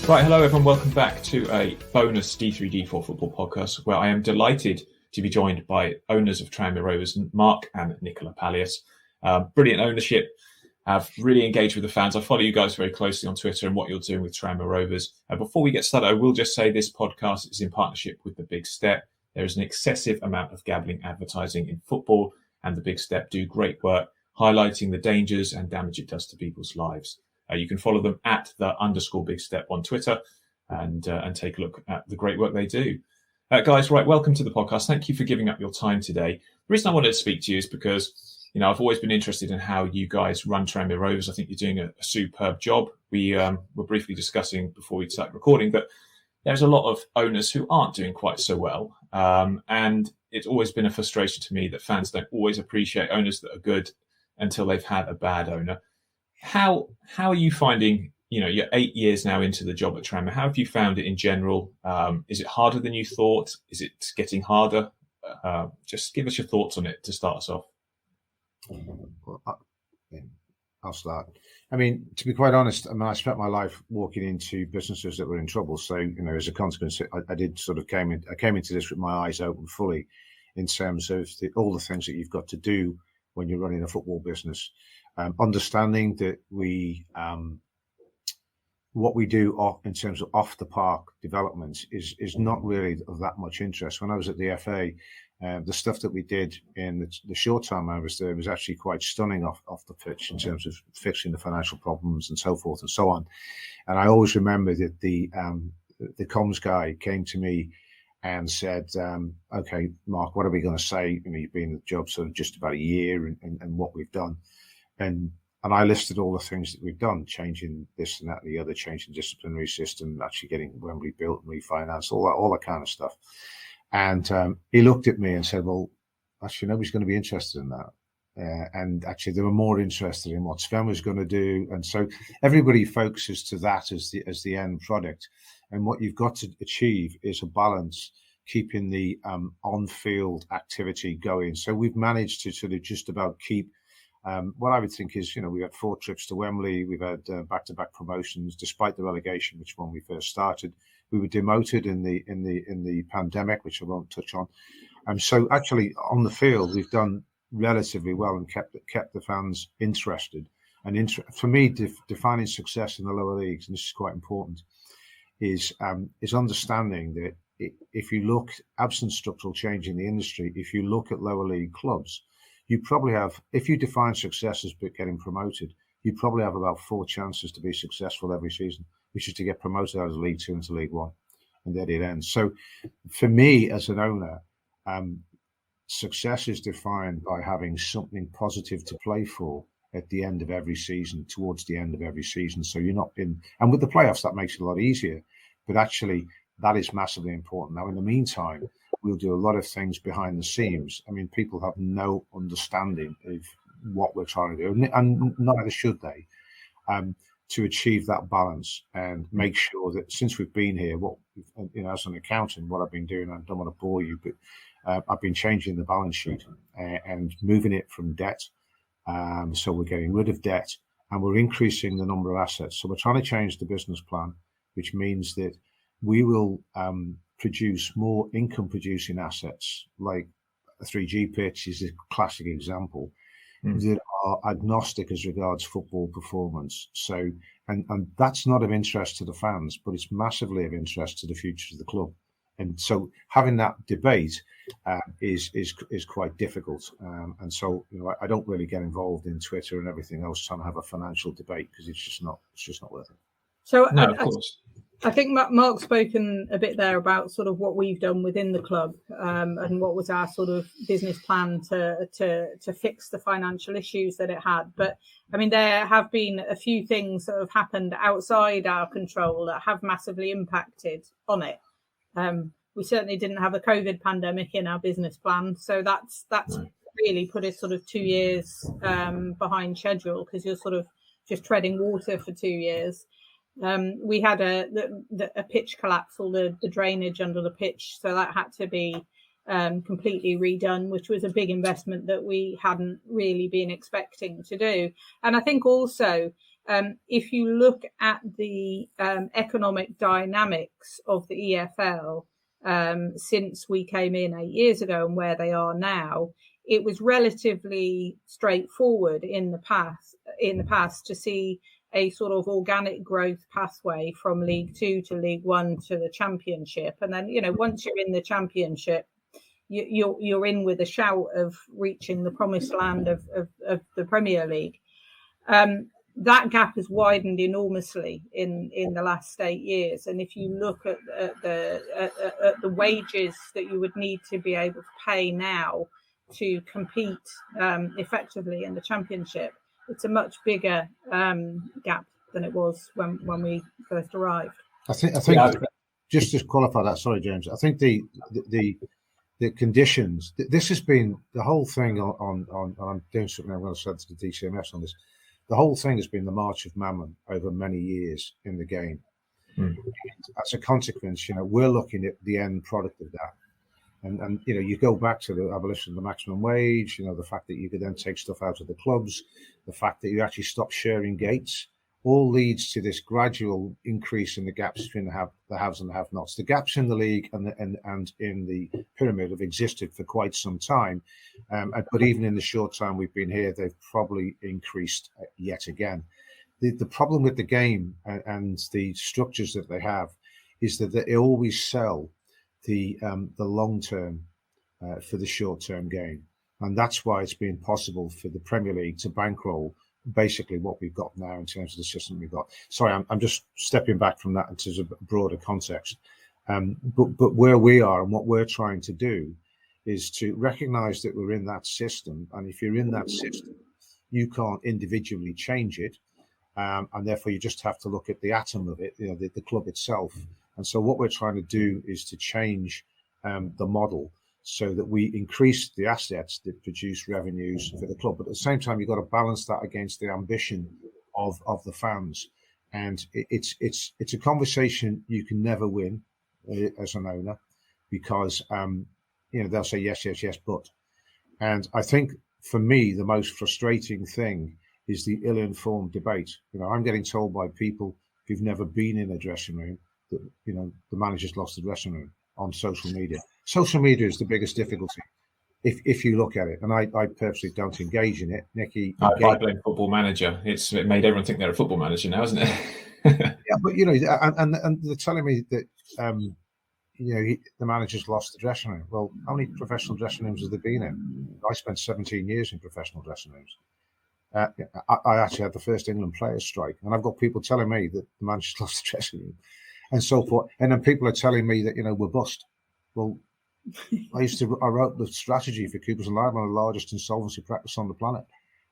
Right, hello everyone, welcome back to a bonus D3D4 football podcast where I am delighted to be joined by owners of Tranmere Rovers, Mark and Nicola Palios. Brilliant ownership, have really engaged with the fans. I follow you guys very closely on Twitter and what you're doing with Tranmere Rovers. Before we get started, I will just say this podcast is in partnership with The Big Step. There is an excessive amount of gambling advertising in football, and The Big Step do great work highlighting the dangers and damage it does to people's lives. You can follow them at _Big Step on Twitter and take a look at the great work they do. Guys, right, welcome to the podcast. Thank you for giving up your time today. The reason I wanted to speak to you is because, I've always been interested in how you guys run Tranmere Rovers. I think you're doing a superb job. We were briefly discussing before we started recording that there's a lot of owners who aren't doing quite so well. And it's always been a frustration to me that fans don't always appreciate owners that are good until they've had a bad owner. How are you finding, you're 8 years now into the job at Tranmere. How have you found it in general? Is it harder than you thought? Is it getting harder? Just give us your thoughts on it to start us off. Well, I'll start. To be quite honest, I spent my life walking into businesses that were in trouble. So, as a consequence, I did sort of came into this with my eyes open fully in terms of all the things that you've got to do when you're running a football business. Understanding that what we do in terms of off the park developments is not really of that much interest. When I was at the FA, the stuff that we did in the short time I was there was actually quite stunning off the pitch in terms of fixing the financial problems and so forth and so on. And I always remember that the comms guy came to me and said, okay, Mark, what are we going to say? You've been in the job sort of just about a year and what we've done. And I listed all the things that we've done, changing this and that and the other, changing disciplinary system, actually getting Wembley built and refinanced, all that kind of stuff. And he looked at me and said, well, actually, nobody's going to be interested in that. And actually, they were more interested in what Sven was going to do. And so everybody focuses to that as the end product. And what you've got to achieve is a balance, keeping the on-field activity going. So we've managed to sort of just about keep what I would think is, we had 4 trips to Wembley. We've had back-to-back promotions, despite the relegation, which when we first started, we were demoted in the pandemic, which I won't touch on. So actually on the field, we've done relatively well and kept the fans interested. And for me, defining success in the lower leagues, and this is quite important, is understanding that if you look, absent structural change in the industry, if you look at lower league clubs, you probably have, if you define success as getting promoted, you probably have about 4 chances to be successful every season, which is to get promoted out of League 2 into League 1. And there it ends. So for me as an owner, success is defined by having something positive to play for at the end of every season, towards the end of every season. So you're not and with the playoffs, that makes it a lot easier. But actually, that is massively important. Now, in the meantime, we'll do a lot of things behind the scenes. People have no understanding of what we're trying to do, and neither should they, to achieve that balance and make sure that since we've been here, as an accountant, what I've been doing, I don't want to bore you, but I've been changing the balance sheet and moving it from debt. So we're getting rid of debt and we're increasing the number of assets. So we're trying to change the business plan, which means that we will produce more income producing assets, like a 3G pitch is a classic example, that are agnostic as regards football performance. So, and that's not of interest to the fans, but it's massively of interest to the future of the club. And so having that debate is quite difficult. And so, I don't really get involved in Twitter and everything else trying to have a financial debate, because it's just not worth it. So no, of course. I think Mark's spoken a bit there about sort of what we've done within the club, and what was our sort of business plan to fix the financial issues that it had. But there have been a few things that have happened outside our control that have massively impacted on it. We certainly didn't have a COVID pandemic in our business plan, so that's really put us sort of 2 years behind schedule, because you're sort of just treading water for 2 years. We had a pitch collapse, all the drainage under the pitch, so that had to be completely redone, which was a big investment that we hadn't really been expecting to do. And I think also if you look at the economic dynamics of the EFL since we came in 8 years ago and where they are now, it was relatively straightforward in the past to see a sort of organic growth pathway from League Two to League One to the Championship. And then, once you're in the Championship, you're in with a shout of reaching the promised land of the Premier League. That gap has widened enormously in the last 8 years. And if you look at the wages that you would need to be able to pay now to compete effectively in the Championship, it's a much bigger gap than it was when we first arrived. I think just to qualify that, sorry, James, I think the conditions, this has been the whole thing on I'm doing something I'm going to send to the DCMS on this. The whole thing has been the march of mammon over many years in the game. As a consequence, we're looking at the end product of that. And you go back to the abolition of the maximum wage, the fact that you could then take stuff out of the clubs, the fact that you actually stop sharing gates, all leads to this gradual increase in the gaps between the haves and the have-nots. The gaps in the league and in the pyramid have existed for quite some time, but even in the short time we've been here, they've probably increased yet again. The problem with the game and the structures that they have is that they always sell the long term for the short term gain, and that's why it's been possible for the Premier League to bankroll basically what we've got now in terms of the system we've got. Sorry, I'm just stepping back from that into a broader context. But where we are and what we're trying to do is to recognise that we're in that system, and if you're in that system, you can't individually change it, and therefore you just have to look at the atom of it, the club itself. And so what we're trying to do is to change the model so that we increase the assets that produce revenues for the club. But at the same time, you've got to balance that against the ambition of the fans. And it's a conversation you can never win as an owner, because they'll say yes, but. And I think for me, the most frustrating thing is the ill-informed debate. I'm getting told by people who've never been in a dressing room that the manager's lost the dressing room on social media. Social media is the biggest difficulty if you look at it, and I purposely don't engage in it. Nicky, I blame Football Manager. It made everyone think they're a football manager now, isn't it? Yeah, but and they're telling me that the manager's lost the dressing room. Well, how many professional dressing rooms have there been in? I spent 17 years in professional dressing rooms. I actually had the first England players strike, and I've got people telling me that the manager's lost the dressing room and so forth. And then people are telling me that we're bust. Well, I wrote the strategy for Coopers and Lyman, one of the largest insolvency practice on the planet,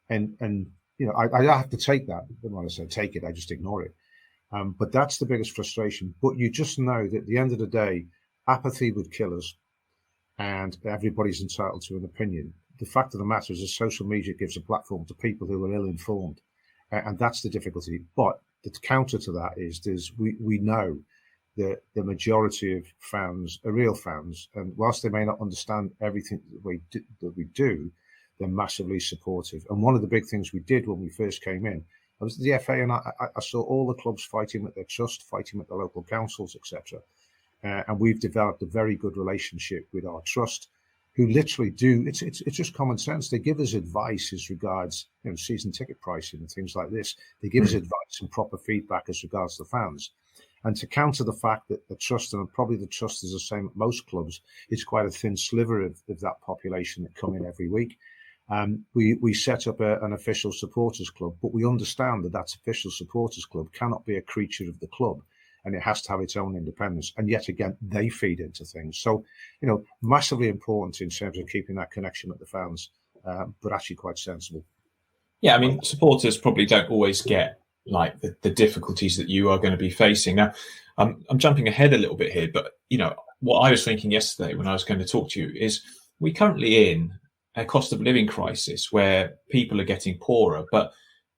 and I have to take that. When I say take it, I just ignore it. But that's the biggest frustration. But you just know that at the end of the day, apathy would kill us, and everybody's entitled to an opinion. The fact of the matter is that social media gives a platform to people who are ill-informed, and that's the difficulty. But the counter to that is we know that the majority of fans are real fans, and whilst they may not understand everything that we do, they're massively supportive. And one of the big things we did when we first came in, I was at the FA, and I saw all the clubs fighting with their trust, fighting with the local councils, etc. And we've developed a very good relationship with our trust, who literally do. It's just common sense. They give us advice as regards season ticket pricing and things like this. They give us advice and proper feedback as regards the fans. And to counter the fact that the trust, and probably the trust is the same at most clubs, it's quite a thin sliver of that population that come in every week. We set up an official supporters club, but we understand that official supporters club cannot be a creature of the club, and it has to have its own independence. And yet again, they feed into things. So, massively important in terms of keeping that connection with the fans, but actually quite sensible. Yeah, I mean, supporters probably don't always get like the difficulties that you are going to be facing. Now, I'm jumping ahead a little bit here, but, what I was thinking yesterday when I was going to talk to you is we're currently in a cost of living crisis where people are getting poorer, but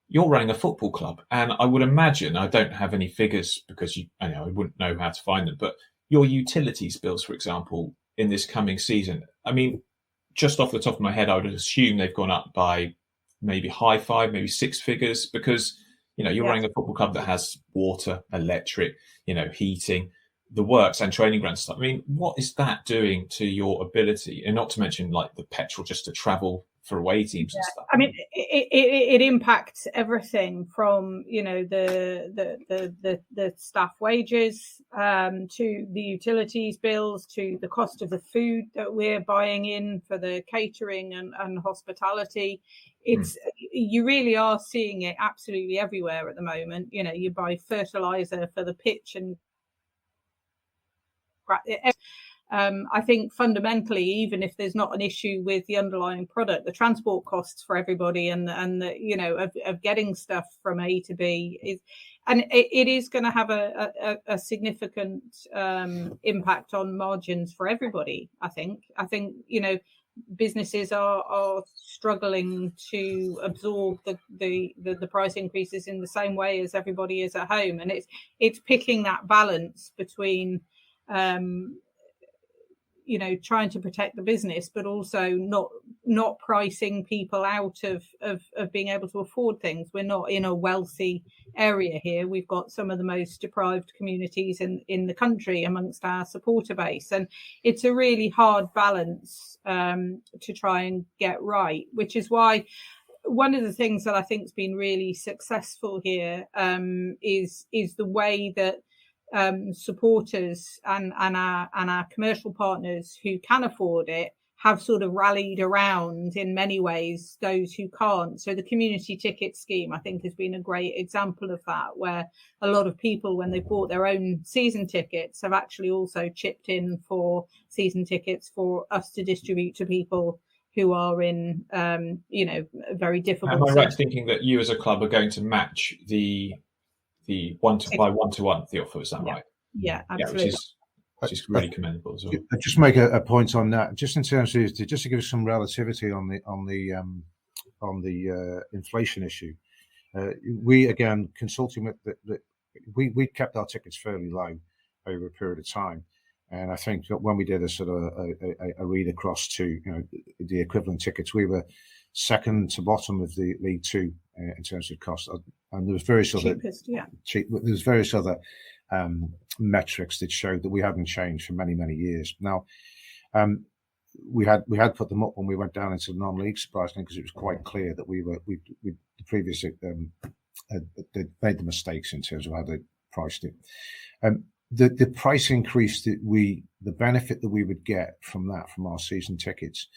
you're running a football club. And I would imagine, I don't have any figures because I wouldn't know how to find them, but your utilities bills, for example, in this coming season, I mean, just off the top of my head, I would assume they've gone up by maybe high five, maybe six figures, because You're running a football club that has water, electric, heating, the works and training ground stuff. I mean, what is that doing to your ability? And not to mention like the petrol just to travel for away teams and stuff. I mean, it impacts everything from the staff wages to the utilities bills to the cost of the food that we're buying in for the catering and hospitality. You really are seeing it absolutely everywhere at the moment. You buy fertilizer for the pitch and I think fundamentally, even if there's not an issue with the underlying product, the transport costs for everybody and the, of getting stuff from A to B it is going to have a significant impact on margins for everybody. I think businesses are struggling to absorb the price increases in the same way as everybody is at home, and it's picking that balance between trying to protect the business, but also not pricing people out of being able to afford things. We're not in a wealthy area here. We've got some of the most deprived communities in the country amongst our supporter base. And it's a really hard balance to try and get right, which is why one of the things that I think has been really successful here is the way that supporters and our commercial partners who can afford it have sort of rallied around in many ways those who can't. So the community ticket scheme, I think, has been a great example of that, where a lot of people, when they bought their own season tickets, have actually also chipped in for season tickets for us to distribute to people who are in very difficult. Am I right thinking that you as a club are going to match the one-to-one the offer? Is that right? Yeah, absolutely. Which is really commendable as well. I'll just make a point on that, just in terms of just to give some relativity on the inflation issue. We again consulting with we kept our tickets fairly low over a period of time, and I think that when we did a sort of a read across to the equivalent tickets, we were second to bottom of the League Two in terms of cost, and there was various other metrics that showed that we hadn't changed for many years. Now, we had put them up when we went down into the non-league, surprisingly, because it was quite clear that we previously they'd made the mistakes in terms of how they priced it. The price increase the benefit that we would get from our season tickets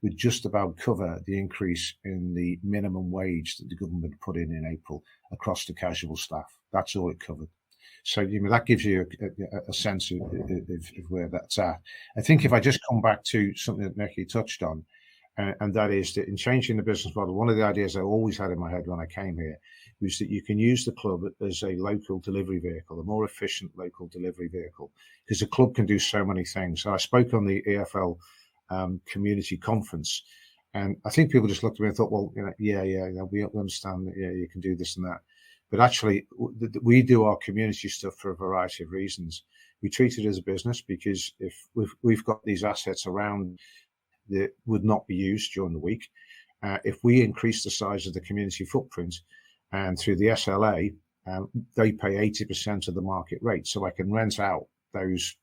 would just about cover the increase in the minimum wage that the government put in April across the casual staff. That's all it covered. So that gives you a sense of where that's at. I think if I just come back to something that Nicky touched on, and that is that in changing the business model, one of the ideas I always had in my head when I came here was that you can use the club as a local delivery vehicle, a more efficient local delivery vehicle, because the club can do so many things. So I spoke on the EFL community conference, and I think people just looked at me and thought, well, we understand that, you can do this and that. But actually, we do our community stuff for a variety of reasons. We treat it as a business because if we've got these assets around that would not be used during the week, if we increase the size of the community footprint, and through the SLA, they pay 80% of the market rate. So I can rent out those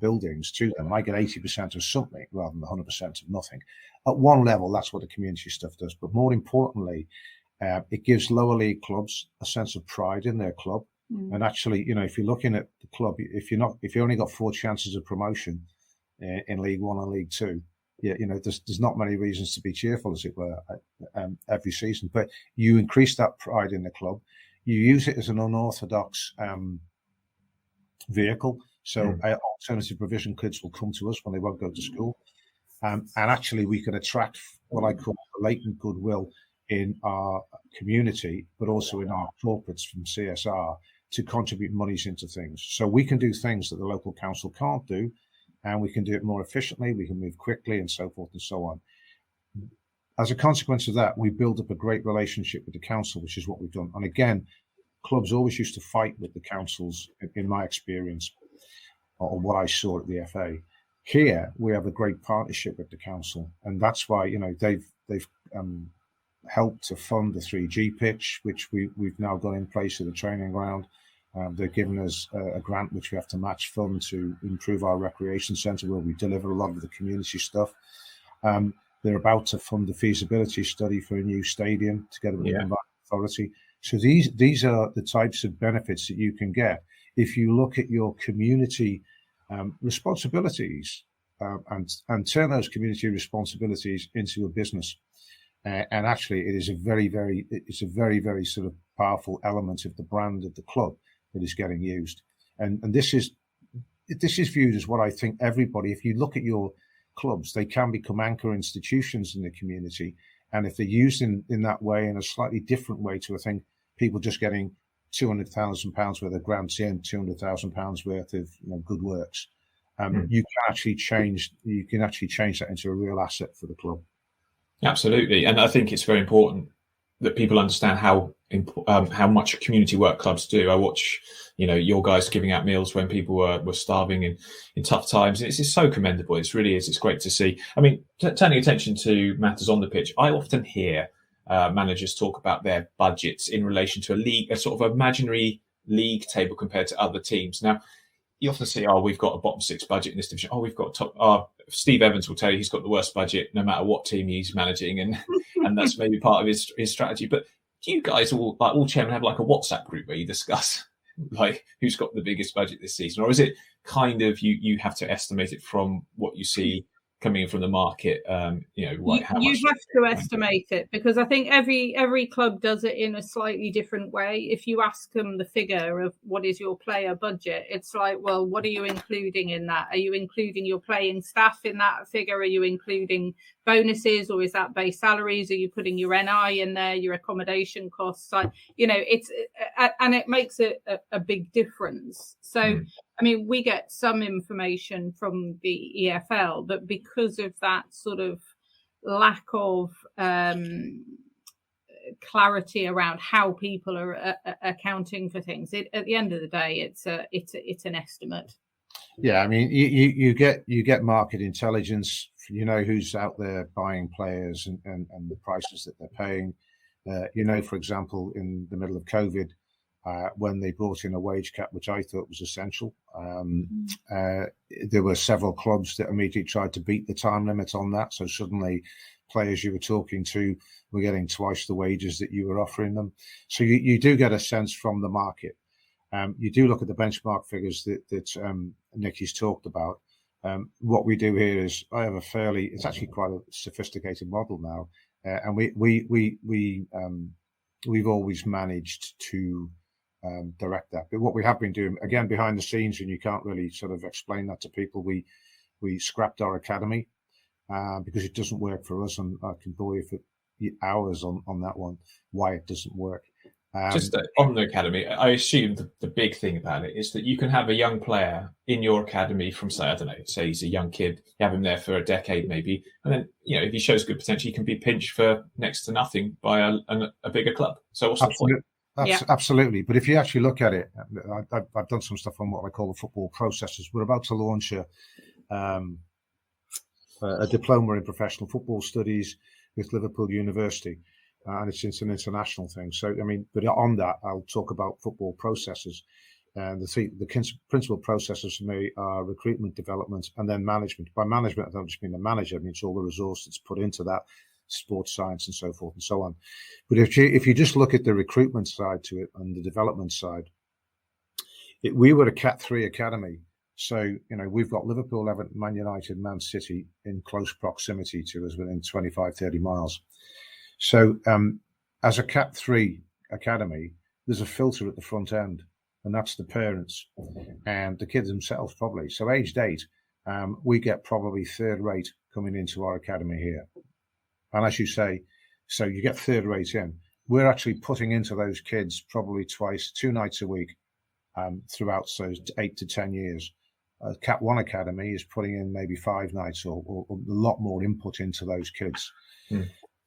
buildings to them. I get 80% of something rather than 100% of nothing. At one level, that's what the community stuff does. But more importantly, it gives lower league clubs a sense of pride in their club. And actually, if you're looking at the club, if you only got 4 chances of promotion in League One and League Two, there's not many reasons to be cheerful, as it were, every season. But you increase that pride in the club. You use it as an unorthodox vehicle. So alternative provision kids will come to us when they won't go to school. And actually, we can attract what I call latent goodwill in our community, but also in our corporates from CSR to contribute monies into things. So we can do things that the local council can't do, and we can do it more efficiently, we can move quickly, and so forth and so on. As a consequence of that, we build up a great relationship with the council, which is what we've done. And again, clubs always used to fight with the councils, in my experience, or what I saw at the FA. Here, we have a great partnership with the council, and that's why they've helped to fund the 3G pitch, which we've now got in place at the training ground. They're giving us a grant which we have to match fund to improve our recreation centre, where we deliver a lot of the community stuff. They're about to fund the feasibility study for a new stadium together with the Environment Authority. So these are the types of benefits that you can get if you look at your community responsibilities and turn those community responsibilities into a business. And actually, it is a very, very sort of powerful element of the brand of the club that is getting used. And this is viewed as what I think everybody, if you look at your clubs, they can become anchor institutions in the community. And if they're used in that way, in a slightly different way to, I think, people just getting £200,000 worth of grants in, £200,000 worth of good works, you can actually change that into a real asset for the club. Absolutely, and I think it's very important that people understand how much community work clubs do. I watch, your guys giving out meals when people were starving in tough times. It's so commendable. It really is. It's great to see. I mean, turning attention to matters on the pitch, I often hear managers talk about their budgets in relation to a sort of imaginary league table compared to other teams. Now, you often say, we've got a bottom six budget in this division. We've got top. Steve Evans will tell you he's got the worst budget no matter what team he's managing, and that's maybe part of his strategy. But do you guys all chairmen have like a WhatsApp group where you discuss like who's got the biggest budget this season, or is it kind of you have to estimate it from what you see coming in from the market? You have to estimate it, because I think every club does it in a slightly different way. If you ask them the figure of what is your player budget, it's like, well, what are you including in that? Are you including your playing staff in that figure? Are you including bonuses, or is that base salaries? Are you putting your NI in there, your accommodation costs? Like, it's and it makes a big difference. So I mean, we get some information from the EFL, but because of that sort of lack of clarity around how people are accounting for things, at the end of the day, it's an estimate. Yeah, I mean, you get market intelligence. You know who's out there buying players and the prices that they're paying. For example, in the middle of COVID, when they brought in a wage cap, which I thought was essential, there were several clubs that immediately tried to beat the time limit on that. So suddenly players you were talking to were getting twice the wages that you were offering them. So you do get a sense from the market. You do look at the benchmark figures that Nicky's talked about. What we do here is I have it's actually quite a sophisticated model now. And we've always managed to direct that. But what we have been doing, again, behind the scenes, and you can't really sort of explain that to people, we scrapped our academy because it doesn't work for us. And I can bore you for hours on that one, why it doesn't work. Just on the academy, I assume the big thing about it is that you can have a young player in your academy from, say, I don't know, say he's a young kid, you have him there for a decade maybe, and then, if he shows good potential, he can be pinched for next to nothing by a bigger club. So what's the point? Absolutely. But if you actually look at it, I've done some stuff on what I call the football processes. We're about to launch a diploma in professional football studies with Liverpool University. And it's an international thing. So, I mean, but on that, I'll talk about football processes. And the principal processes for me are recruitment, development, and then management. By management, I don't just mean the manager. I mean, it's all the resource that's put into that, sports science and so forth and so on. But if you just look at the recruitment side to it and the development side, we were a Cat 3 academy. So, we've got Liverpool, Everton, Man United, Man City in close proximity to us within 25, 30 miles. So as a Cat 3 academy, there's a filter at the front end, and that's the parents and the kids themselves probably. So aged 8, we get probably third rate coming into our academy here. And as you say, so you get third rate in. We're actually putting into those kids probably 2 nights a week throughout those 8 to 10 years. Cat 1 academy is putting in maybe 5 nights or a lot more input into those kids.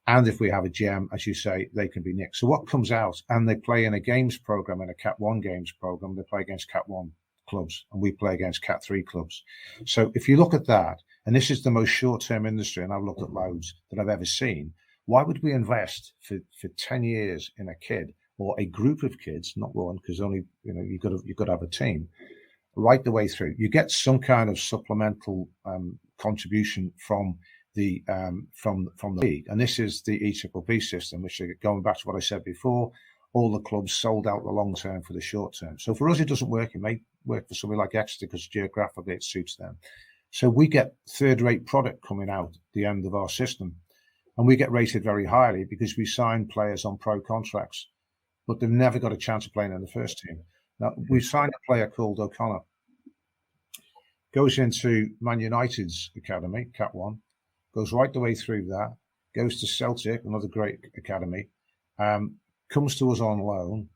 And if we have a gem, as you say, they can be nicked. So what comes out, and they play in a games program, in a Cat 1 games program, they play against Cat 1 clubs, and we play against Cat 3 clubs. So if you look at that, and this is the most short-term industry, and I've looked at loads that I've ever seen, Why would we invest for 10 years in a kid or a group of kids, not one, because only, you've got to have a team, right the way through? You get some kind of supplemental contribution from the league, and this is the EPPP system, which, going back to what I said before, all the clubs sold out the long term for the short term. So for us, it doesn't work. It may work for somebody like Exeter because geographically it suits them. So we get third-rate product coming out at the end of our system, and we get rated very highly because we sign players on pro contracts, but they've never got a chance of playing in the first team. Now, we signed a player called O'Connor, goes into Man United's academy, Cat 1, goes right the way through that, goes to Celtic, another great academy, comes to us on loan,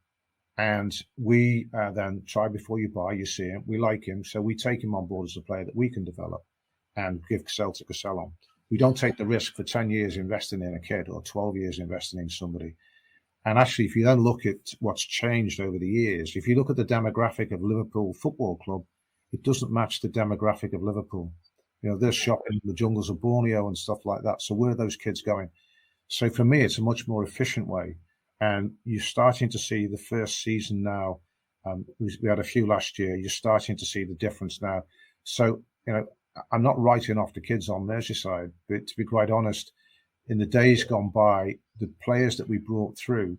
and we then try before you buy. You see him, we like him, so we take him on board as a player that we can develop and give Celtic a sell on. We don't take the risk for 10 years investing in a kid or 12 years investing in somebody. And actually, if you then look at what's changed over the years, if you look at the demographic of Liverpool Football Club, it doesn't match the demographic of Liverpool. They're shopping in the jungles of Borneo and stuff like that. So where are those kids going? So for me, it's a much more efficient way. And you're starting to see the first season now. We had a few last year. You're starting to see the difference now. So, I'm not writing off the kids on Merseyside, but to be quite honest, in the days gone by, the players that we brought through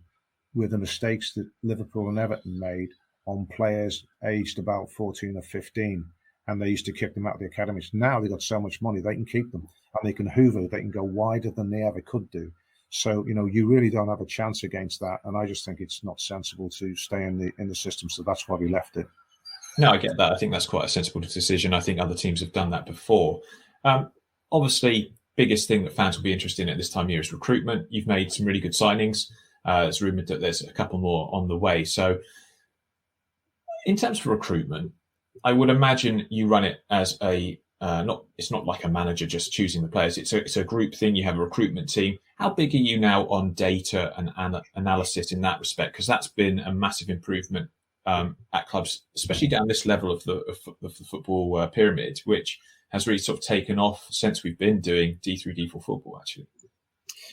were the mistakes that Liverpool and Everton made on players aged about 14 or 15. And they used to kick them out of the academies. Now they've got so much money, they can keep them and they can hoover, they can go wider than they ever could do. So, you really don't have a chance against that. And I just think it's not sensible to stay in the system. So that's why we left it. No, I get that. I think that's quite a sensible decision. I think other teams have done that before. Obviously, biggest thing that fans will be interested in at this time of year is recruitment. You've made some really good signings. It's rumoured that there's a couple more on the way. So in terms of recruitment, I would imagine you run it as it's not like a manager just choosing the players. It's a group thing. You have a recruitment team. How big are you now on data and analysis in that respect? Because that's been a massive improvement at clubs, especially down this level of the football pyramid, which has really sort of taken off since we've been doing D3D4 football, actually.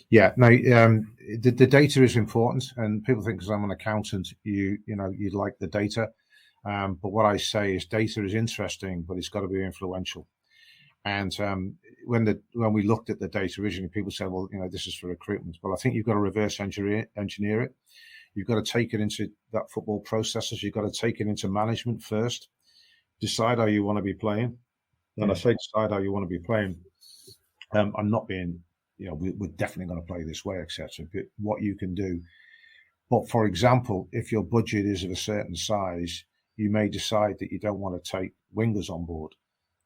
Yeah, no, the data is important, and people think because I'm an accountant, you'd like the data. But what I say is data is interesting, but it's got to be influential. And when we looked at the data originally, people said, well, this is for recruitment. Well, I think you've got to reverse engineer it. You've got to take it into that football processes. You've got to take it into management first. Decide how you want to be playing. And I say decide how you want to be playing. I'm not being, we're definitely going to play this way, etc. But what you can do. But for example, if your budget is of a certain size, you may decide that you don't want to take wingers on board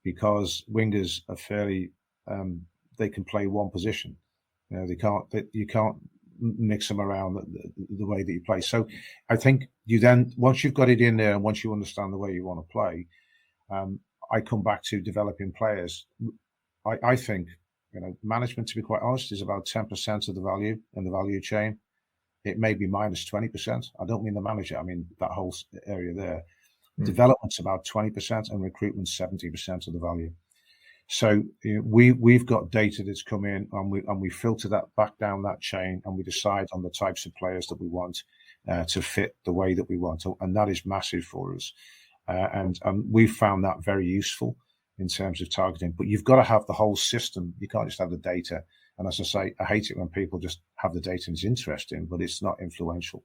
because wingers are fairly, they can play one position. You can't mix them around the way that you play. So I think you then, once you've got it in there and once you understand the way you want to play, I come back to developing players. I think, management, to be quite honest, is about 10% of the value in the value chain. It may be minus 20%. I don't mean the manager. I mean that whole area there. Development's about 20% and recruitment's 70% of the value. So we've got data that's come in and we filter that back down that chain and we decide on the types of players that we want to fit the way that we want. And that is massive for us. And we've found that very useful in terms of targeting. But you've got to have the whole system. You can't just have the data. And as I say, I hate it when people just have the data and it's interesting, but it's not influential.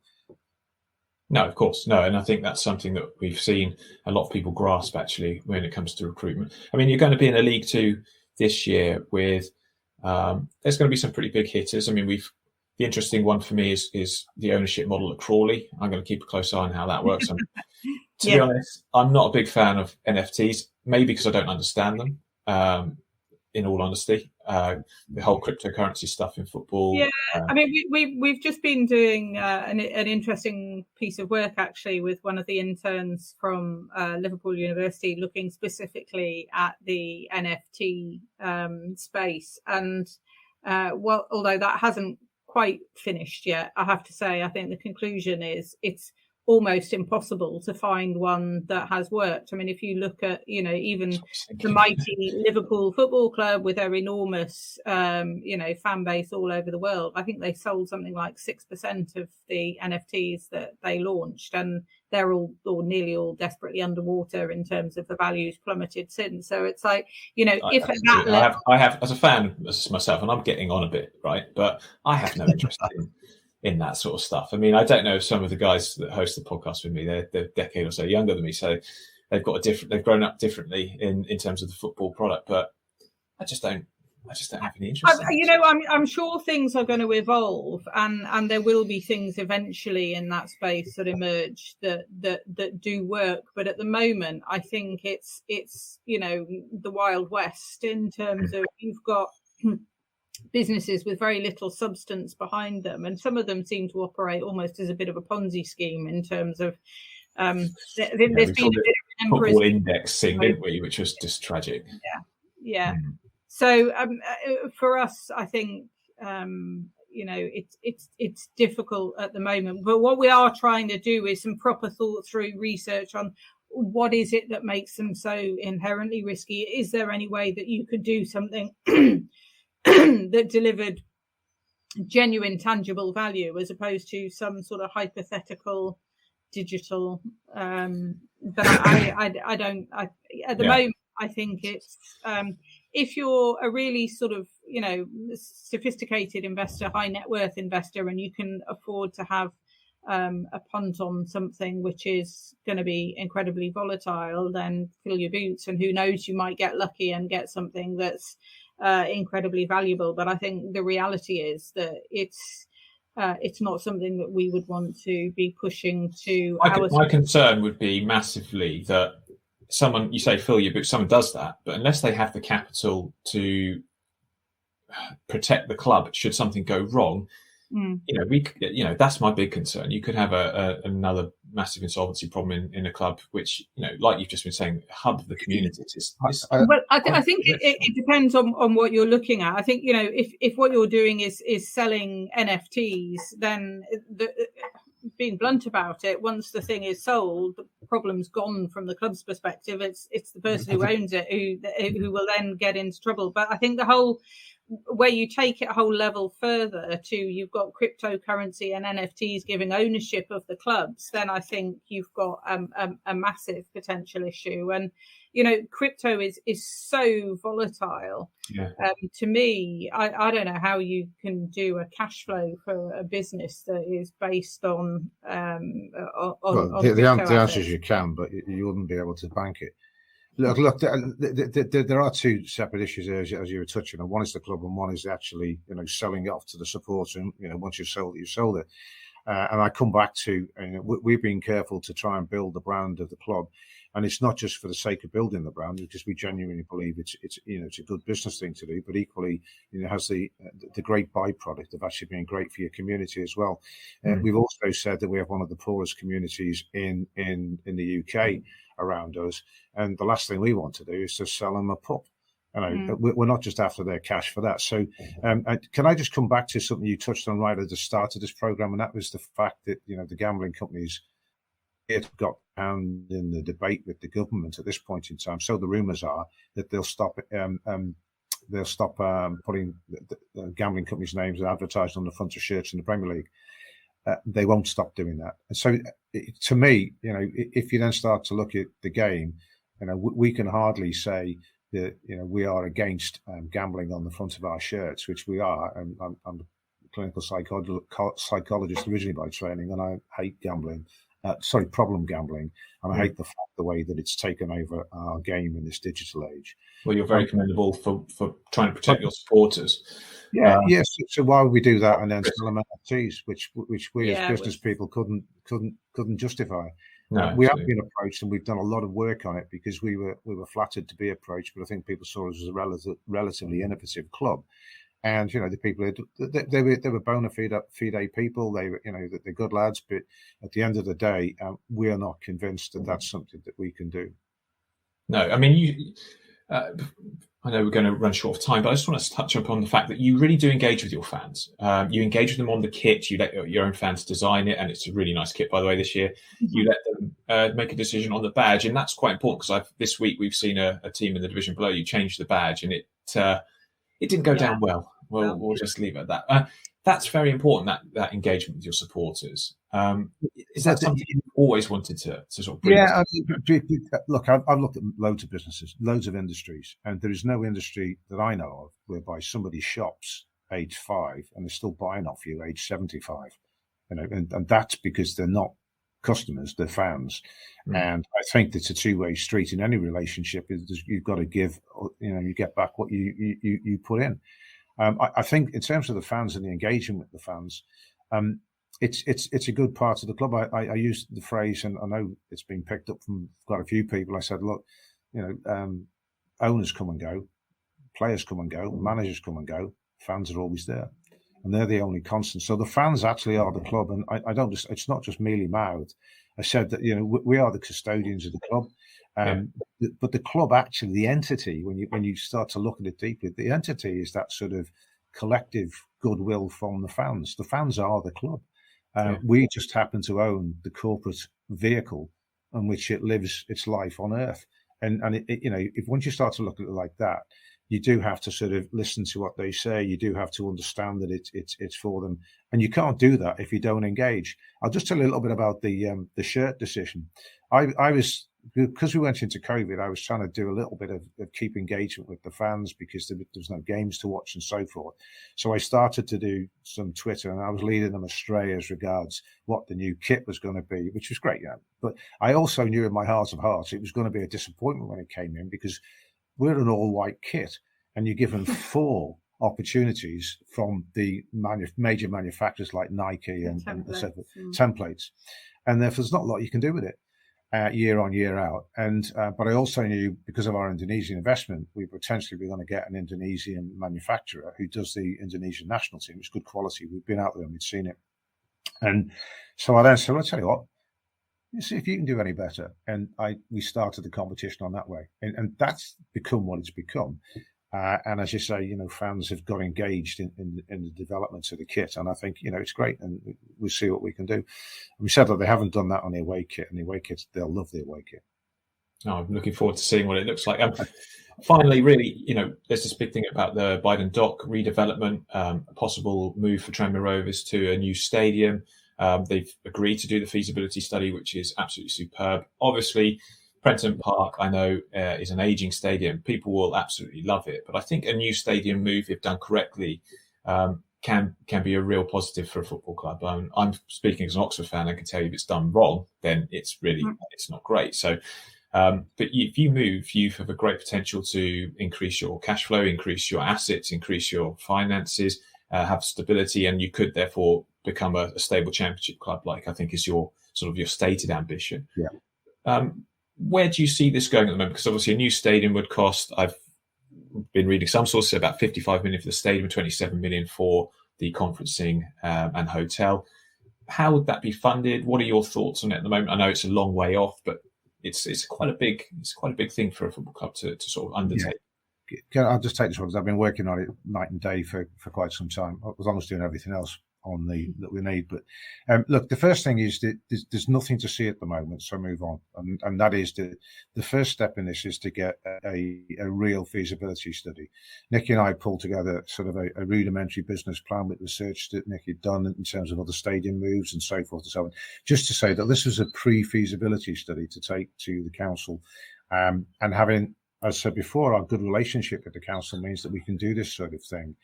No, of course. No. And I think that's something that we've seen a lot of people grasp, actually, when it comes to recruitment. I mean, you're going to be in a League Two this year with, there's going to be some pretty big hitters. I mean, the interesting one for me is the ownership model at Crawley. I'm going to keep a close eye on how that works. To be honest, I'm not a big fan of NFTs, maybe because I don't understand them. In all honesty, the whole cryptocurrency stuff in football. Yeah, I mean, we've just been doing an interesting piece of work actually with one of the interns from Liverpool University, looking specifically at the NFT space. And although that hasn't quite finished yet, I have to say, I think the conclusion is it's almost impossible to find one that has worked. I mean, if you look at, even the mighty Liverpool Football Club with their enormous, fan base all over the world, I think they sold something like 6% of the NFTs that they launched, and they're all, or nearly all, desperately underwater in terms of the values plummeted since. So it's like, if at that level, I have, as a fan myself, and I'm getting on a bit, right? But I have no interest in that sort of stuff. I mean, I don't know if some of the guys that host the podcast with me, they're a decade or so younger than me, so they've grown up differently in terms of the football product. But I just don't have any interest. I'm sure things are going to evolve, and there will be things eventually in that space that emerge that do work. But at the moment, I think it's the Wild West in terms of you've got businesses with very little substance behind them, and some of them seem to operate almost as a bit of a Ponzi scheme in terms of there's been a bit of an football index thing, didn't we, which was just tragic. Yeah. So for us, I think it's difficult at the moment, but what we are trying to do is some proper thought through research on what is it that makes them so inherently risky. Is there any way that you could do something that delivered genuine tangible value as opposed to some sort of hypothetical digital but at the moment I think it's if you're a really sort of sophisticated investor, high net worth investor, and you can afford to have a punt on something which is going to be incredibly volatile, then fill your boots, and who knows, you might get lucky and get something that's incredibly valuable. But I think the reality is that it's not something that we would want to be pushing to. My concern would be massively that someone, you say fill your boots, someone does that, but unless they have the capital to protect the club should something go wrong, that's my big concern. You could have another massive insolvency problem in a club, which, like you've just been saying, hub of the community. Well, I think it depends on what you're looking at. I think, if what you're doing is selling NFTs, then being blunt about it, once the thing is sold, the problem's gone from the club's perspective. It's the person who owns it who will then get into trouble. But I think the whole where you take it a whole level further to you've got cryptocurrency and NFTs giving ownership of the clubs, then I think you've got a massive potential issue. And crypto is so volatile. To me, I don't know how you can do a cash flow for a business that is based on the answer is you can, but you wouldn't be able to bank it. Look, there are two separate issues as you were touching on. One is the club, and one is actually selling it off to the supporter. And once you've sold it, and I come back to we've been careful to try and build the brand of the club, and it's not just for the sake of building the brand, because we genuinely believe it's a good business thing to do, but equally has the great byproduct of actually being great for your community as well. We've also said that we have one of the poorest communities in the UK around us, and the last thing we want to do is to sell them a pup. We're not just after their cash for that. So can I just come back to something you touched on right at the start of this program, and that was the fact that the gambling companies got down in the debate with the government at this point in time. So the rumours are that they'll stop putting the gambling companies' names advertised on the front of shirts in the Premier League. They won't stop doing that. And so, to me, if you then start to look at the game, we can hardly say that we are against gambling on the front of our shirts, which we are. And I'm a clinical psychologist originally by training, and I hate gambling. Problem gambling, and I hate the way that it's taken over our game in this digital age. Well, you're very commendable for trying to protect your supporters. Yes. So why would we do that and then sell them NFTs, which we as business people couldn't justify? No, we have been approached, and we've done a lot of work on it because we were flattered to be approached, but I think people saw us as a relatively innovative club. And the people they were bona fide people. They were they're good lads. But at the end of the day, we are not convinced that that's something that we can do. No, I mean I know we're going to run short of time, but I just want to touch upon the fact that you really do engage with your fans. You engage with them on the kit. You let your own fans design it, and it's a really nice kit, by the way, this year. You let them make a decision on the badge, and that's quite important because this week we've seen a team in the division below you change the badge, and it didn't go down well. We'll just leave it at that. That's very important, that engagement with your supporters. Is that something you've always wanted to sort of bring? Yeah, look, I've looked at loads of businesses, loads of industries, and there is no industry that I know of whereby somebody shops age 5 and they're still buying off you age 75. And that's because they're not customers, they're fans. And I think it's a two-way street in any relationship. You've got to give, you get back what you put in. I think in terms of the fans and the engagement with the fans, it's a good part of the club. I used the phrase, and I know it's been picked up from quite a few people. I said, look, owners come and go, players come and go, managers come and go, fans are always there, and they're the only constant. So the fans actually are the club, and it's not just mealy mouthed. I said that we are the custodians of the club. But the club, actually, the entity, when you start to look at it deeply, the entity is that sort of collective goodwill from the fans. The fans are the club. We just happen to own the corporate vehicle on which it lives its life on earth. And if once you start to look at it like that, you do have to sort of listen to what they say. You do have to understand that it's for them, and you can't do that if you don't engage. I'll just tell you a little bit about the shirt decision. I was, because we went into COVID, I was trying to do a little bit of keep engagement with the fans because there was no games to watch and so forth. So I started to do some Twitter, and I was leading them astray as regards what the new kit was going to be, which was great. But I also knew in my heart of hearts it was going to be a disappointment when it came in, because we're an all-white kit, and you're given 4 opportunities from the major manufacturers like Nike and templates. And therefore, there's not a lot you can do with it. Year on, year out. And but I also knew, because of our Indonesian investment, we potentially were going to get an Indonesian manufacturer who does the Indonesian national team. It's good quality. We've been out there and we'd seen it. And so I then said, well, I'll tell you what, you see if you can do any better. And we started the competition on that way. And that's become what it's become. And as you say, fans have got engaged in the development of the kit, and I think it's great, and we'll see what we can do. And we said that they haven't done that on the away kit, and the away kit, they'll love the away kit. I'm looking forward to seeing what it looks like. Finally, really, there's this big thing about the Biden Dock redevelopment, a possible move for Tranmere Rovers to a new stadium. They've agreed to do the feasibility study, which is absolutely superb. Obviously, Prenton Park, I know, is an aging stadium. People will absolutely love it. But I think a new stadium move, if done correctly, can be a real positive for a football club. I'm speaking as an Oxford fan. I can tell you if it's done wrong, then it's not great. So, but if you move, you have a great potential to increase your cash flow, increase your assets, increase your finances, have stability, and you could therefore become a stable championship club, like I think is your stated ambition. Yeah. Where do you see this going at the moment? Because obviously a new stadium would cost, I've been reading some sources, about 55 million for the stadium, 27 million for the conferencing and hotel. How would that be funded? What are your thoughts on it at the moment? I know it's a long way off, but it's quite a big thing for a football club to sort of undertake. Yeah. I'll just take this one because I've been working on it night and day for quite some time, as long as doing everything else that we need. But look, the first thing is that there's nothing to see at the moment, so move on. And that is the first step in this is to get a real feasibility study. Nicky and I pulled together sort of a rudimentary business plan with research that Nicky had done in terms of other stadium moves and so forth and so on, just to say that this was a pre-feasibility study to take to the council, and having, as I said before, our good relationship with the council means that we can do this sort of thing.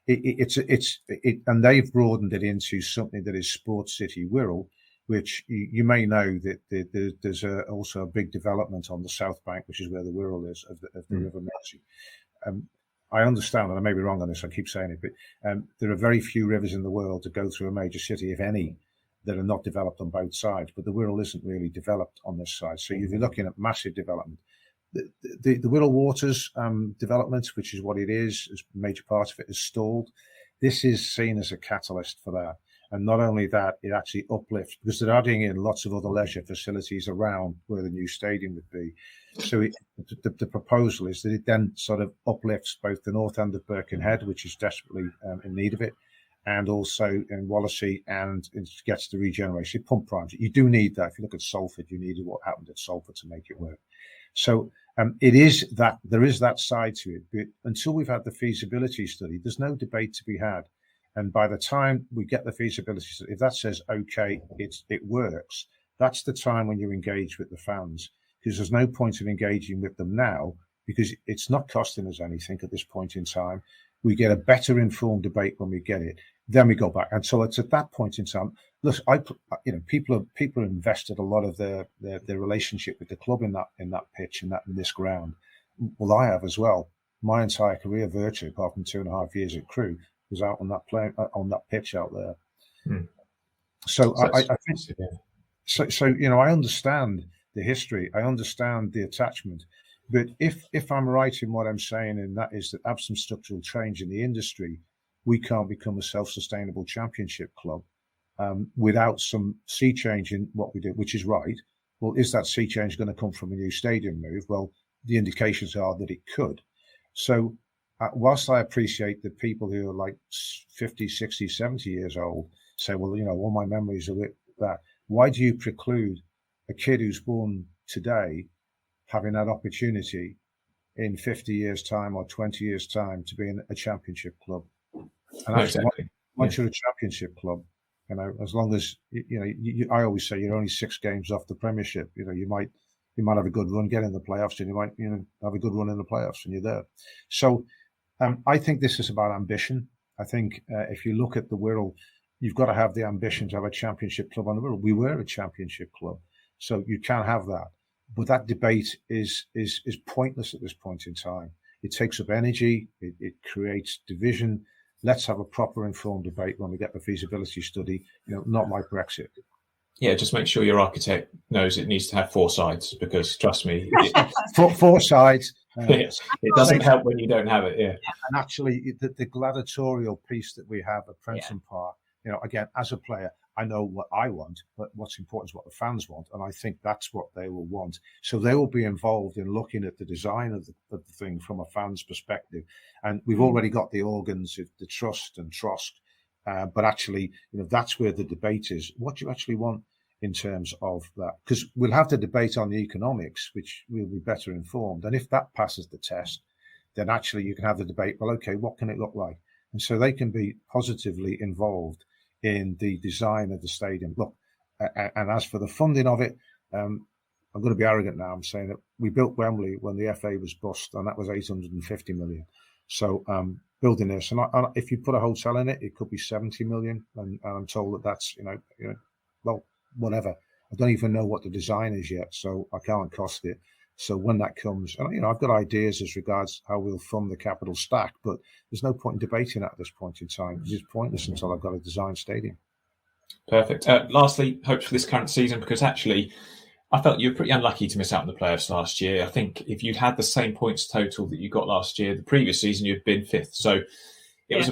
And they've broadened it into something that is Sports City Wirral, which you may know that there's also a big development on the south bank, which is where the Wirral is of the River Mersey. I understand, and I may be wrong on this, I keep saying it, but there are very few rivers in the world that go through a major city, if any, that are not developed on both sides. But the Wirral isn't really developed on this side, so you're looking at massive development. The Wirral Waters development, which is what it is, a major part of it is stalled. This is seen as a catalyst for that. And not only that, it actually uplifts, because they're adding in lots of other leisure facilities around where the new stadium would be. So the proposal is that it then sort of uplifts both the north end of Birkenhead, which is desperately in need of it, and also in Wallasey, and it gets the regeneration. Pump primes. You do need that. If you look at Salford, you needed what happened at Salford to make it work. So it is that there is that side to it. But until we've had the feasibility study, there's no debate to be had. And by the time we get the feasibility study, if that says, okay, it works, that's the time when you engage with the fans, because there's no point in engaging with them now, because it's not costing us anything at this point in time. We get a better informed debate when we get it. Then we go back. And so it's at that point in time. Look, people have invested a lot of their relationship with the club in that pitch and in this ground. Well, I have as well. My entire career, virtually, apart from 2.5 years at Crewe, was out on that pitch out there. So I think so. I understand the history. I understand the attachment. But if I'm right in what I'm saying, and that is that absent structural change in the industry, we can't become a self-sustainable championship club without some sea change in what we do, which is right. Well, is that sea change going to come from a new stadium move? Well, the indications are that it could. So whilst I appreciate that people who are like 50, 60, 70 years old say, well, all my memories are with that. Why do you preclude a kid who's born today having that opportunity in 50 years' time or 20 years' time to be in a championship club? And actually, once you're a championship club, as long as I always say you're only 6 games off the Premiership. You might have a good run, get in the playoffs, and you might have a good run in the playoffs, and you're there. So I think this is about ambition. I think if you look at the Wirral, you've got to have the ambition to have a championship club on the Wirral. We were a championship club, so you can't have that. But that debate is pointless at this point in time. It takes up energy. It creates division. Let's have a proper informed debate when we get the feasibility study, not like Brexit. Yeah, just make sure your architect knows it needs to have 4 sides, because trust me, four sides. It doesn't help when you don't have it. Yeah, and actually, the gladiatorial piece that we have at Prenton Park, again, as a player, I know what I want, but what's important is what the fans want, and I think that's what they will want. So they will be involved in looking at the design of the thing from a fan's perspective. And we've already got the organs of the trust and trust, but actually, that's where the debate is. What do you actually want in terms of that? Because we'll have the debate on the economics, which will be better informed. And if that passes the test, then actually you can have the debate, well, okay, what can it look like? And so they can be positively involved in the design of the stadium. Look, and as for the funding of it, I'm going to be arrogant now. I'm saying that we built Wembley when the FA was bust, and that was 850 million. So building this, and if you put a hotel in it, it could be 70 million. And I'm told that that's, well, whatever. I don't even know what the design is yet, so I can't cost it. So when that comes, and I've got ideas as regards how we'll fund the capital stack, but there's no point in debating that at this point in time. It's just pointless until I've got a design stadium. Perfect. Lastly, hopes for this current season, because actually I felt you were pretty unlucky to miss out on the playoffs last year. I think if you'd had the same points total that you got last year, the previous season you'd been 5th. So it was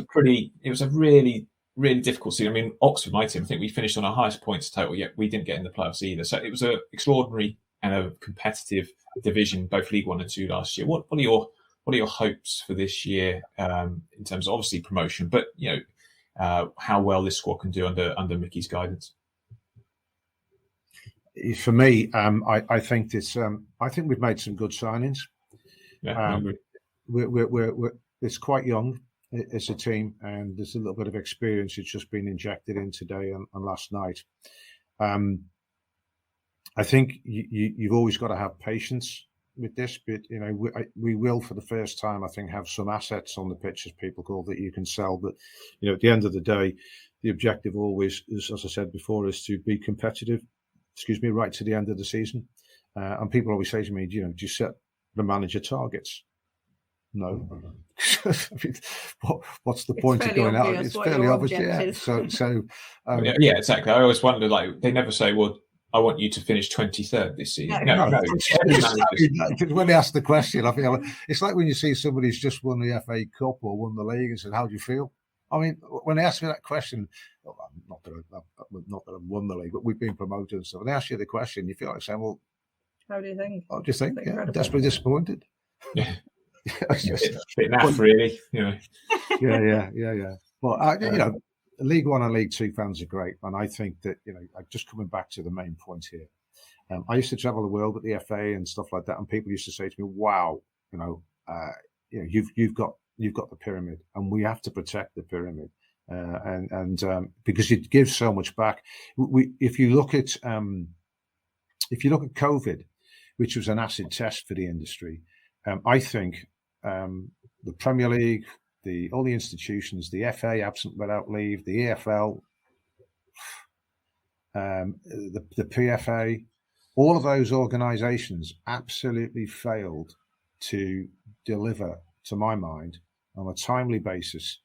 a really, really difficult season. I mean, Oxford, my team, I think we finished on our highest points total, yet we didn't get in the playoffs either. So it was an extraordinary and a competitive division, both League 1 and 2 last year. What are your hopes for this year in terms of obviously promotion, but how well this squad can do under Mickey's guidance? For me, I think we've made some good signings. Yeah, it's quite young as a team, and there's a little bit of experience that's just been injected in today and last night. I think you've always got to have patience with this, but we will, for the first time, I think, have some assets on the pitch, as people call, that you can sell. But at the end of the day, the objective always is, as I said before, is to be competitive. Right to the end of the season. And people always say to me, do you set the manager targets? No. I mean, what's the point of going out? It's fairly obvious. Yeah. Yeah, exactly. I always wonder, they never say, well, I want you to finish 23rd this season. No. When they ask the question, I feel it's like when you see somebody who's just won the FA Cup or won the league and said, how do you feel? I mean, when they ask me that question, not that I've won the league, but we've been promoted and stuff. When they ask you the question, you feel like saying, "Well, how do you think?" What do you think? Yeah, I'm desperately disappointed. Yeah, just a bit naff, really. Yeah. Well, League One and League Two fans are great, and I think that just coming back to the main point here. I used to travel the world with the FA and stuff like that, and people used to say to me, "Wow, you've got the pyramid, and we have to protect the pyramid, and because it gives so much back." If you look at COVID, which was an acid test for the industry, I think the Premier League, all the institutions, the FA absent without leave, the EFL, the PFA. All of those organisations absolutely failed to deliver, to my mind, on a timely basis,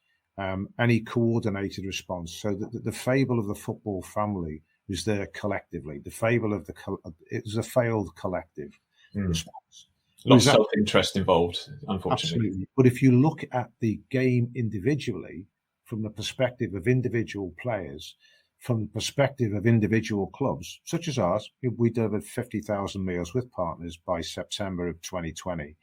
any coordinated response. So that the fable of the football family was there collectively. The fable of it was a failed collective response. Lots of self-interest involved, unfortunately. Absolutely. But if you look at the game individually, from the perspective of individual players, from the perspective of individual clubs, such as ours, we delivered 50,000 meals with partners by September of 2020.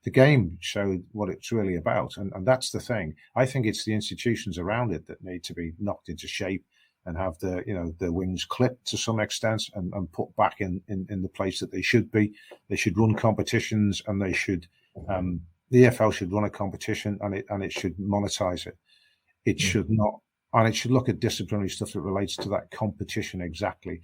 The game showed what it's really about. And that's the thing. I think it's the institutions around it that need to be knocked into shape and have the wings clipped to some extent and put back in the place that they should be. They should run competitions, and they should, the EFL should run a competition, and it should monetize it. It should not. And it should look at disciplinary stuff that relates to that competition exactly.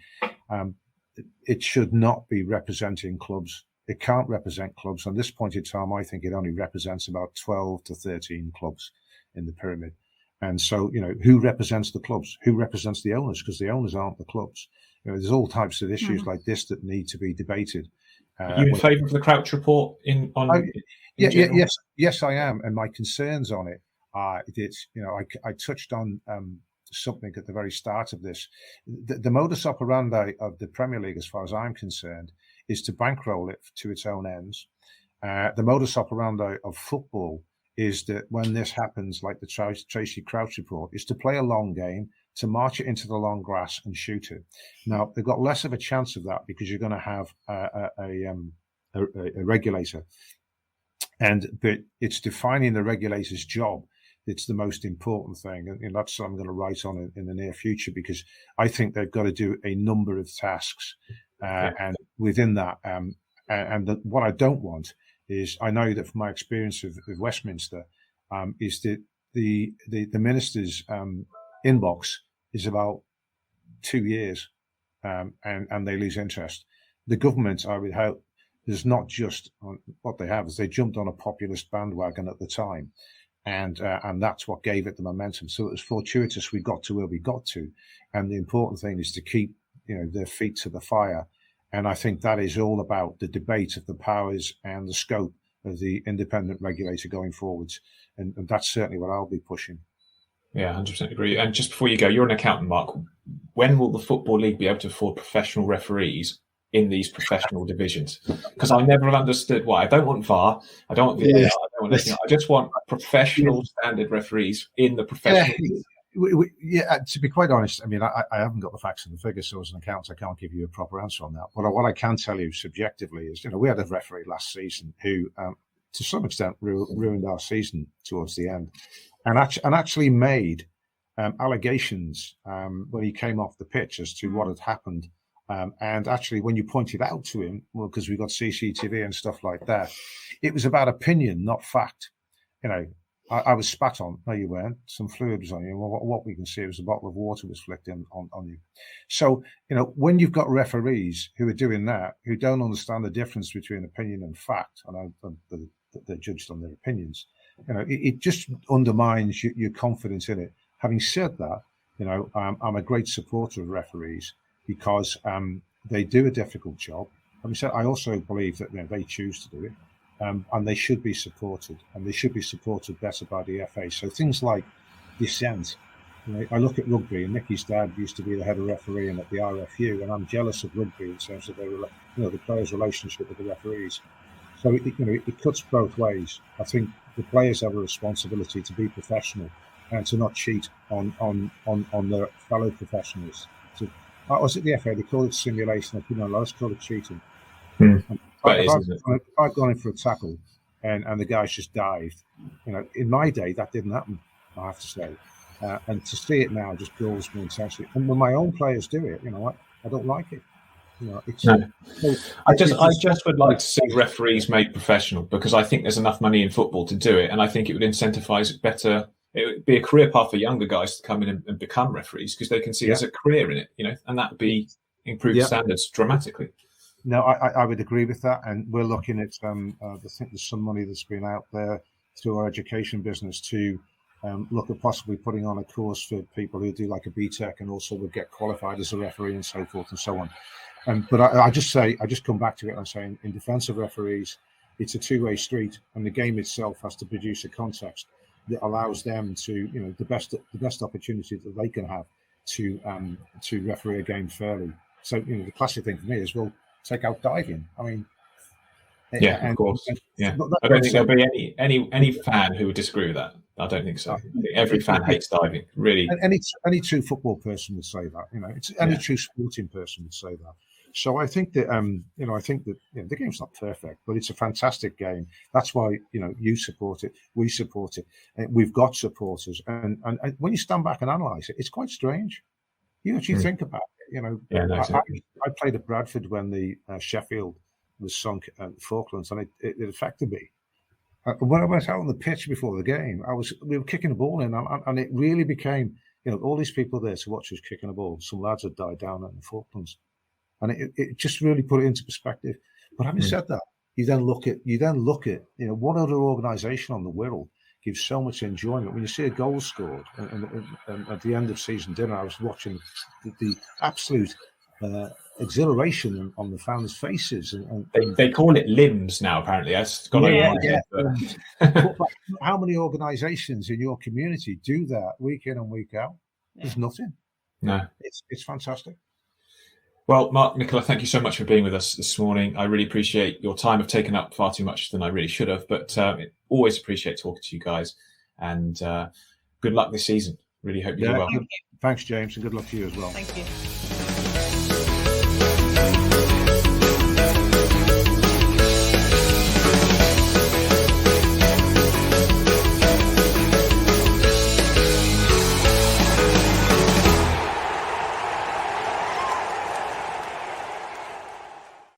It should not be representing clubs. It can't represent clubs. On this point in time, I think it only represents about 12 to 13 clubs in the pyramid. And so, who represents the clubs? Who represents the owners? Because the owners aren't the clubs. There's all types of issues like this that need to be debated. Are you in favour of the Crouch report? Yes, I am. And my concerns on it, I touched on something at the very start of this. The modus operandi of the Premier League, as far as I'm concerned, is to bankroll it to its own ends. The modus operandi of football is that when this happens, like the Tracy Crouch report, is to play a long game, to march it into the long grass and shoot it. Now, they've got less of a chance of that because you're going to have a regulator. But it's defining the regulator's job. It's the most important thing. And that's what I'm going to write on in the near future, because I think they've got to do a number of tasks. And within that, what I don't want is, I know that from my experience of Westminster, is that the minister's inbox is about 2 years, and they lose interest. The government, I would hope, is not just what they have, is they jumped on a populist bandwagon at the time. And that's what gave it the momentum. So it was fortuitous we got to where we got to. And the important thing is to keep, their feet to the fire. And I think that is all about the debate of the powers and the scope of the independent regulator going forwards. And that's certainly what I'll be pushing. Yeah, 100% agree. And just before you go, you're an accountant, Mark. When will the Football League be able to afford professional referees in these professional divisions? Because I never have understood why. I don't want VAR. I don't want VAR. I don't want anything. I just want professional standard referees in the professional league. To be quite honest, I mean, I haven't got the facts and the figures, so as an accountant, I can't give you a proper answer on that. But what I can tell you subjectively is, we had a referee last season who, to some extent, ruined our season towards the end, and actually made allegations when he came off the pitch as to what had happened. And actually, when you pointed out to him, well, because we got CCTV and stuff like that, it was about opinion, not fact. I was spat on. No, you weren't. Some fluid was on you. Well, what we can see was a bottle of water was flicked in on you. So, when you've got referees who are doing that, who don't understand the difference between opinion and fact, and they're judged on their opinions, it just undermines your confidence in it. Having said that, I'm a great supporter of referees, because they do a difficult job. Having said, I also believe that they choose to do it. And they should be supported, and they should be supported better by the FA. So things like dissent. I look at rugby, and Nicky's dad used to be the head of refereeing at the RFU, and I'm jealous of rugby in terms of the players' relationship with the referees. So it cuts both ways. I think the players have a responsibility to be professional and to not cheat on their fellow professionals. So, I was at the FA, they call it simulation. Let's call it cheating. But if I've gone in for a tackle and the guy's just dived, in my day that didn't happen, I have to say. And to see it now just builds me intensely. And when my own players do it, I don't like it. I just would like to see referees made professional, because I think there's enough money in football to do it, and I think it would incentivize it better. It would be a career path for younger guys to come in and become referees, because they can see there's a career in it, and that would be improve standards dramatically. No, I would agree with that, and we're looking at I think there's some money that's been out there through our education business to look at possibly putting on a course for people who do like a BTEC and also would get qualified as a referee and so forth and so on. But I just come back to it and saying, in defence of referees, it's a two-way street, and the game itself has to produce a context that allows them to, the best opportunity that they can have to referee a game fairly. So, the classic thing for me is, well, take out diving. I mean, of course. I don't think there'll be any fan who would disagree with that. I don't think so. Every fan hates diving. Really, any true football person would say that. Any true sporting person would say that. So I think that the game's not perfect, but it's a fantastic game. That's why you support it, we support it, and we've got supporters. And when you stand back and analyse it, it's quite strange. You actually think about it. I played at Bradford when the Sheffield was sunk at the Falklands, and it affected me. When I went out on the pitch before the game, we were kicking the ball in, and it really became all these people there to watch us kicking the ball. Some lads had died down in the Falklands. And it just really put it into perspective. But having said that, you then look at what other organisation on the Wirral gives so much enjoyment when you see a goal scored. And at the end of season dinner, I was watching the absolute exhilaration on the fans' faces. And they call it limbs now. Apparently, that's gone over my head. How many organisations in your community do that week in and week out? There's nothing. No, it's fantastic. Well, Mark, Nicola, thank you so much for being with us this morning. I really appreciate your time. I've taken up far too much than I really should have, but always appreciate talking to you guys. And good luck this season. Really hope you do well. Thanks, James, and good luck to you as well. Thank you.